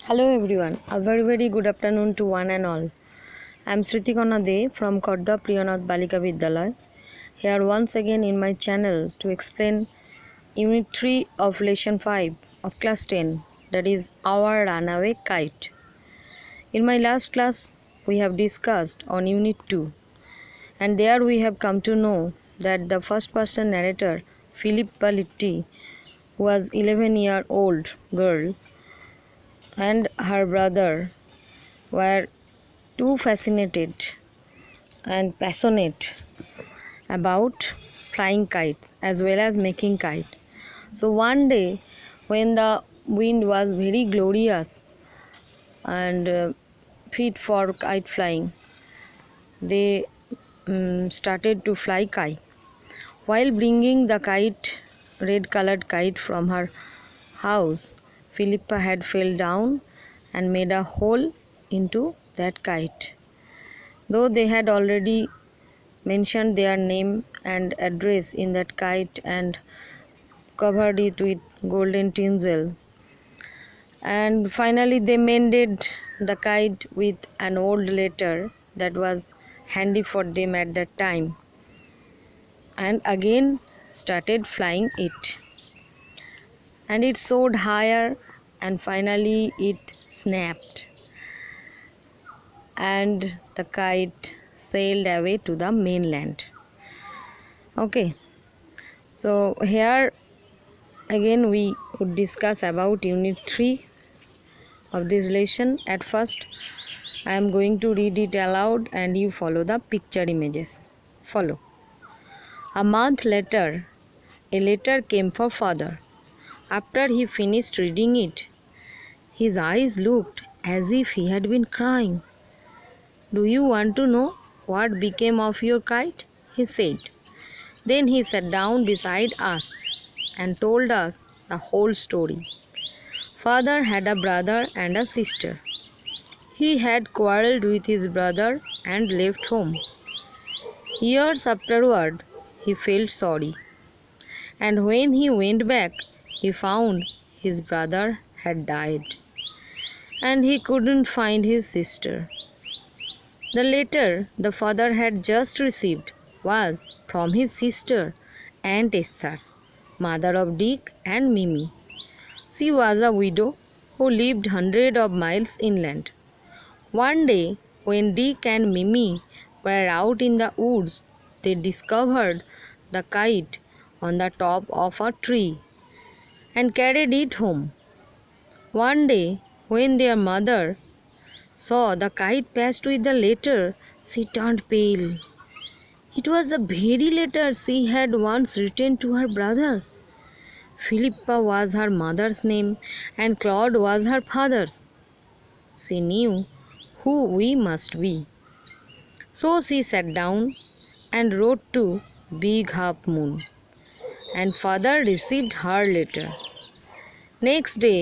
Hello everyone, a very good afternoon to one and all. I am Sritikona De from Kordha Priyanath Balika Vidyalaya, here once again in my channel to explain Unit 3 of Lesson 5 of Class 10, that is Our Runaway Kite. In my last class, we have discussed on Unit 2, and there we have come to know that the first person narrator, Philippa Litti, was 11-year-old girl, and her brother were too fascinated and passionate about flying kite as well as making kite. So one day when the wind was very glorious and fit for kite flying, they started to fly kite. While bringing the red colored kite from her house, Philippa had fell down and made a hole into that kite. Though they had already mentioned their name and address in that kite and covered it with golden tinsel, and finally they mended the kite with an old letter that was handy for them at that time, and again started flying it. And it soared higher, and finally it snapped, and the kite sailed away to the mainland. Okay, so here again we would discuss about Unit 3 of this lesson. At first I am going to read it aloud and you follow the picture images. Follow. A month later, a letter came for father. After he finished reading it, his eyes looked as if he had been crying. "Do you want to know what became of your kite?" he said. Then he sat down beside us and told us the whole story. Father had a brother and a sister. He had quarreled with his brother and left home. Years afterward, he felt sorry, and when he went back, he found his brother had died, and he couldn't find his sister. The letter the father had just received was from his sister, Aunt Esther, mother of Dick and Mimi. She was a widow who lived hundreds of miles inland. One day, when Dick and Mimi were out in the woods, they discovered the kite on the top of a tree and carried it home. One day, when their mother saw the kite passed with the letter, she turned pale. It was the very letter she had once written to her brother. Philippa was her mother's name and Claude was her father's. She knew who we must be. So she sat down and wrote to Big Half Moon, and father received her letter. Next day,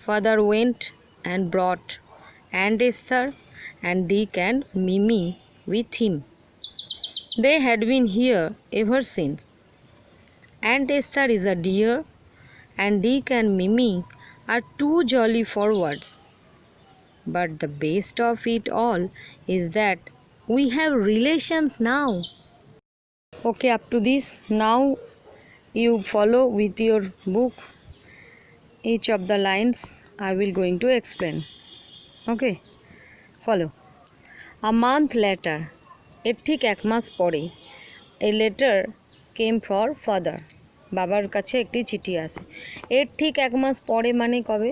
father went and brought Aunt Esther and Dick and Mimi with him. They had been here ever since. Aunt Esther is a dear, and Dick and Mimi are too jolly for words. But the best of it all is that we have relations now. Okay, up to this, now you follow with your book. Each of the lines I will going to explain. Okay, follow. A month later, এর ঠিক এক মাস পরে, a letter came for father. বাবার কাছে একটি চিঠি আসে। এর ঠিক এক মাস পরে মানে কবে?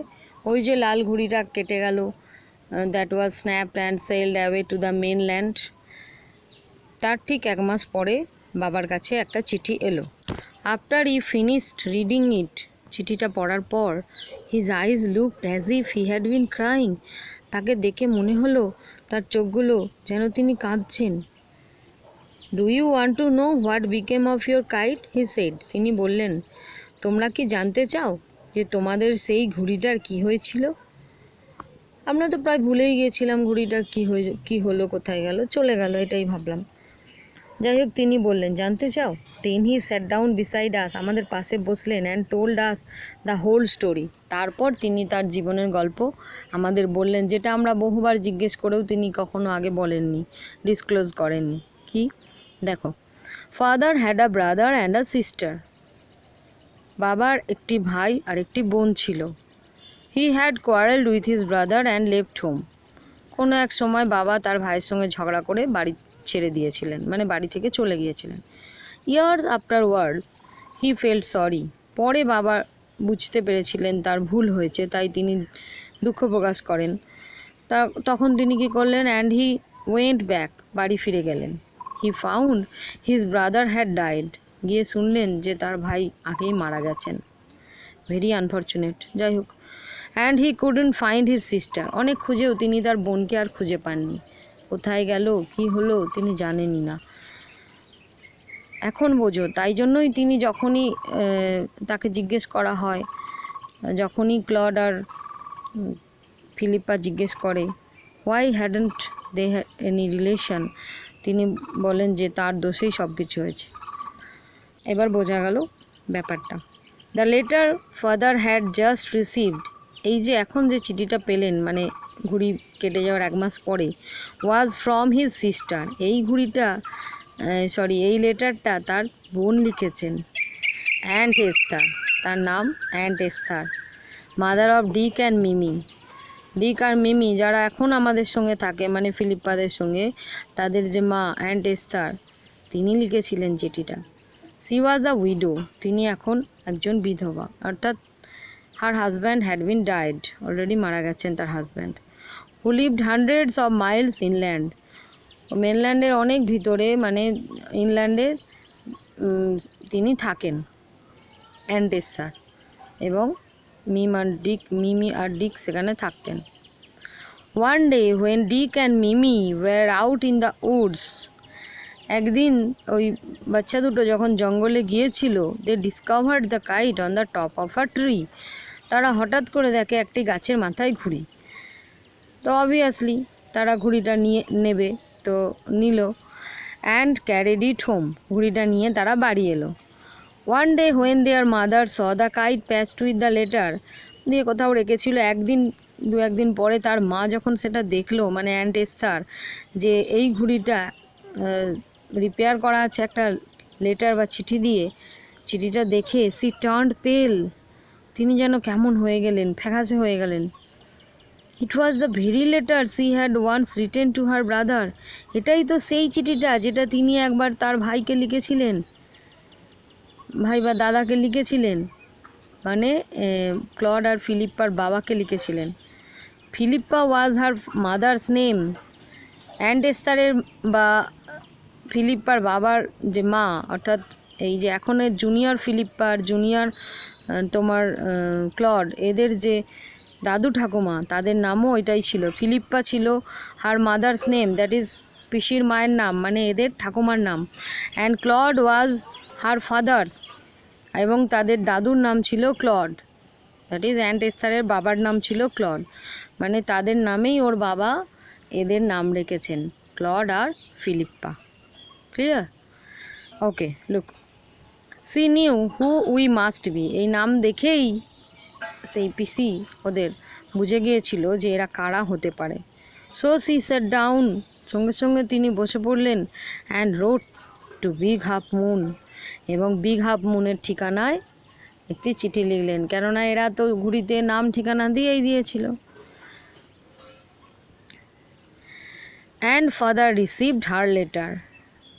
ওই যে লাল ঘুড়িটা কেটে গেল, that was snapped and sailed away to the mainland, তার ঠিক এক মাস পরে বাবার কাছে একটা চিঠি এলো। After he finished reading it, চিঠিটা পড়ার পর, his eyes looked as if he had been crying. তাকে দেখে মনে হলো তার চোখগুলো যেন তিনি কাঁদছেন। Do you want to know what became of your kite? he said. তিনি বললেন, তোমরা কি জানতে চাও যে তোমাদের সেই ঘুড়িটার কি হয়েছিল? আমরা তো প্রায় ভুলেই গিয়েছিলাম ঘুড়িটা কি হলো, কোথায় গেল, চলে গেল, এটাই ভাবলাম। যাই হোক তিনি বললেন, জানতে চাও? দেন হি স্যাট ডাউন বিসাইড আস, আমাদের পাশে বসলেন, and told us the whole story, তারপর তিনি তার জীবনের গল্প আমাদের বললেন, যেটা আমরা বহুবার জিজ্ঞেস করেও তিনি কখনো আগে বলেননি, ডিসক্লোজ করেননি। কি? দেখো, father had a brother and a sister, বাবার একটি ভাই আর একটি বোন ছিল। He had কোয়ারেলড with his brother and left home, কোনো এক সময় বাবা তার ভাইয়ের সঙ্গে ঝগড়া করে বাড়ি ছেড়ে দিয়েছিলেন, মানে বাড়ি থেকে চলে গিয়েছিলেন। Years afterward he felt sorry, পরে বাবা বুঝতে পেরেছিলেন তার ভুল হয়েছে, তাই তিনি দুঃখ প্রকাশ করেন। তখন তিনি কী করলেন? অ্যান্ড হি ওয়েন্ট ব্যাক, বাড়ি ফিরে গেলেন। He found his brother had died, গিয়ে শুনলেন যে তার ভাই আগেই মারা গেছেন। Very unfortunate. যাই হোক, and he couldn't find his sister, অনেক খুঁজেও তিনি তার বোনকে আর খুঁজে পাননি। কোথায় গেল, কি হলো তিনি জানেনই না। এখন বোঝো, তাই জন্যই তিনি যখনই তাকে জিজ্ঞেস করা হয়, যখনই ক্লড আর ফিলিপ্পা জিজ্ঞেস করে why hadn't they any relation, তিনি বলেন যে তার দোষেই সব কিছু হয়েছে। এবার বোঝা গেল ব্যাপারটা। The letter father had just received, এই যে এখন যে চিঠিটা পেলেন, মানে ঘুড়ি কেটে যাওয়ার 1 মাস পরে, ওয়াজ ফ্রম হিজ সিস্টার, এই লেটারটা তার বোন লিখেছেন। অ্যান্ড এস্থার, তার নাম aunt Esther, mother of Dick and Mimi. Dick আর মিমি যারা এখন আমাদের সঙ্গে থাকে, মানে ফিলিপ্পাদের সঙ্গে, তাদের যে মা অ্যান্ড এস্থার, তিনি লিখেছিলেন চিঠিটা। সি ওয়াজ আ উইডো, তিনি এখন একজন বিধবা, অর্থাৎ her husband had been died, already মারা গেছেন তার husband. Who lived hundreds of miles inland, মেনল্যান্ডের অনেক ভিতরে, মানে ইনল্যান্ডে তিনি থাকেন, অ্যান্ড এস্থার, এবং মিমি আর ডিক সেখানে থাকতেন। One day when Dick and Mimi were out in the woods, একদিন ওই বাচ্চা দুটো যখন জঙ্গলে গিয়েছিল, they discovered the kite on the top of a tree, তারা হঠাৎ করে দেখে একটি গাছের মাথায় ঘুড়ি। তো অবভিয়াসলি তারা ঘুড়িটা নিয়ে নেবে, তো নিল। অ্যান্ড ক্যারিড ইট হোম, ঘুড়িটা নিয়ে তারা বাড়ি এলো। One day when there mother saw the kite patched with the letter, দিয়ে কোথাও রেখেছিল, দু একদিন পরে তার মা যখন সেটা দেখলো, মানে অ্যান্ট এস্থার, যে এই ঘুড়িটা রিপেয়ার করা আছে একটা লেটার বা চিঠি দিয়ে, চিঠিটা দেখে সি টার্নড পেল, তিনি যেন কেমন হয়ে গেলেন, ফ্যাকাশে হয়ে গেলেন। It was the very letter she had once written to her brother, এটাই তো সেই চিঠিটা যেটা তিনি একবার তার ভাইকে লিখেছিলেন, ভাই বা দাদাকে লিখেছিলেন, মানে ক্লড আর ফিলিপ্পার বাবাকে লিখেছিলেন। Philippa was her mother's name, and এস্থারের বা ফিলিপ্পার বাবার যে মা, অর্থাৎ এই যে এখনের জুনিয়র ফিলিপ্পার জুনিয়র তোমার ক্লড, এদের যে দাদু ঠাকুমা, তাদের নামও এটাই ছিল। ফিলিপ্পা ছিল হার মাদার্স নেম, দ্যাট ইজ পিসির মায়ের নাম, মানে এদের ঠাকুমার নাম। And Claude was her father's, এবং তাদের দাদুর নাম ছিল ক্লড, দ্যাট ইজ অ্যান্ট এস্থারের বাবার নাম ছিল ক্লড, মানে তাদের নামেই ওর বাবা এদের নাম রেখেছেন, ক্লড আর Philippa. Clear? Okay, look, see new who we must be, এই নাম দেখেই সেই পিসি ওদের বুঝে গিয়েছিল যে এরা কারা হতে পারে। সো সি সেট ডাউন, সঙ্গে সঙ্গে তিনি বসে পড়লেন, and rode to Big Half Moon, এবং বিগ হাফ মুনের ঠিকানায় একটি চিঠি লিখলেন, কেননা এরা তো ঘুড়িতে নাম ঠিকানা দিয়েই দিয়েছিল। And father received her letter,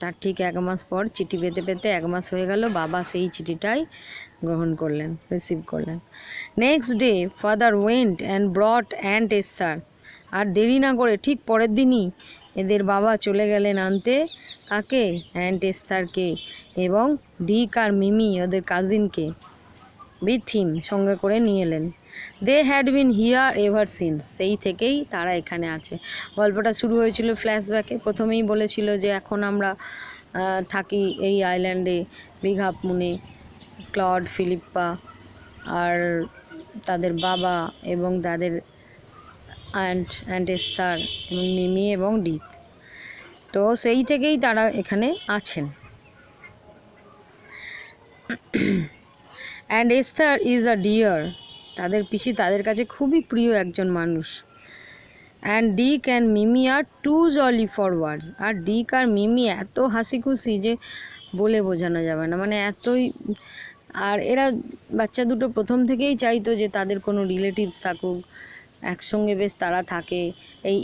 তার ঠিক 1 মাস পর, চিঠি পেতে পেতে 1 মাস হয়ে গেল, বাবা সেই চিঠিটাই গ্রহণ করলেন, রিসিভ করলেন। Next day father went and brought aunt Esther, আর দেরি না করে ঠিক পরের দিনই এদের বাবা চলে গেলেন আনতে, কাকে? অ্যান্ট এস্থারকে, এবং ডিক আর মিমি ওদের কাজিনকে উইথ হিম, সঙ্গে করে নিয়ে এলেন। They had been here ever since, সেই থেকেই তারা এখানে আছে। গল্পটা শুরু হয়েছিল ফ্ল্যাশব্যাকে, প্রথমেই বলেছিল যে এখন আমরা থাকি এই আইল্যান্ডে, বিগ হাফ মুনে, ক্লড, ফিলিপ্পা আর তাদের বাবা এবং তাদের অ্যান্ট এস্থার এবং মিমি এবং ডিক। তো সেই থেকেই তারা এখানে আছেন। Aunt Esther is a dear, তাদের পিসি তাদের কাছে খুবই প্রিয় একজন মানুষ। And Dick and Mimi are too jolly for words, আর ডিক আর মিমি এত হাসি খুশি যে বলে বোঝানো যাবে না, মানে এতই। আর এরা বাচ্চা দুটো প্রথম থেকেই চাইতো যে তাদের কোনো রিলেটিভস থাকুক, একসঙ্গে বেশ তারা থাকে এই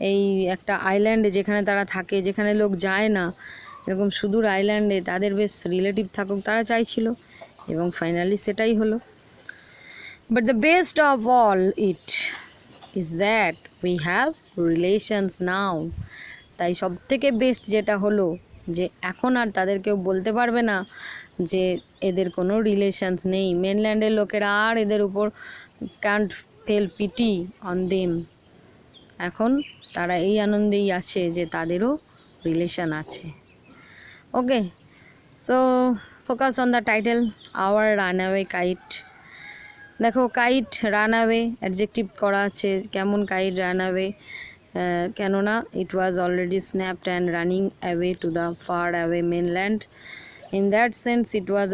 এই একটা আইল্যান্ডে যেখানে তারা থাকে, যেখানে লোক যায় না, এরকম সুদূর আইল্যান্ডে তাদের বেশ রিলেটিভ থাকুক তারা চাইছিল, এবং ফাইনালি সেটাই হলো। But the best of all it is that we have relations now. তাই সব থেকে বেস্ট যেটা হলো যে এখন আর তাদের কেউ বলতে পারবে না যে এদের কোনো রিলেশনস নেই। মেনল্যান্ডের লোকেরা আর এদের উপর can't feel pity on them. এখন তারা এই আনন্দেই আছে যে তাদেরও রিলেশন আছে। Okay, so focus on the title, our runaway kite. দেখো কাইট রানঅ্যাওয়ে অ্যাডজেক্টিভ করা আছে, কেমন কাইট রানঅ্যাওয়ে, কেননা it was already snapped and running away to the far away mainland. In that sense it was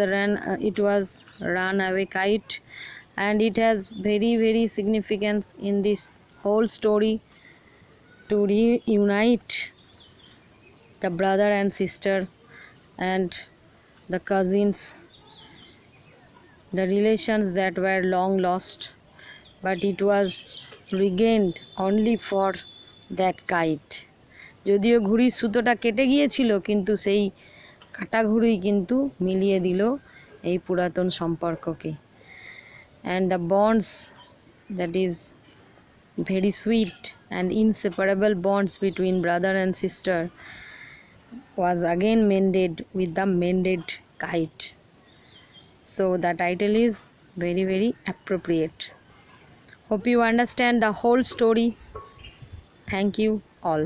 runaway kite, and it has very significance in this whole story to reunite the brother and sister and the cousins, the relations that were long lost, but it was regained only for that kite. যদিও ঘুড়ির সুতোটা কেটে গিয়েছিল, কিন্তু সেই কাটা ঘুড়ি কিন্তু মিলিয়ে দিল এই পুরাতন সম্পর্ককে। And the bonds that is very sweet and inseparable bonds between brother and sister was again mended with the mended kite. So the title is very appropriate. Hope you understand the whole story. Thank you all.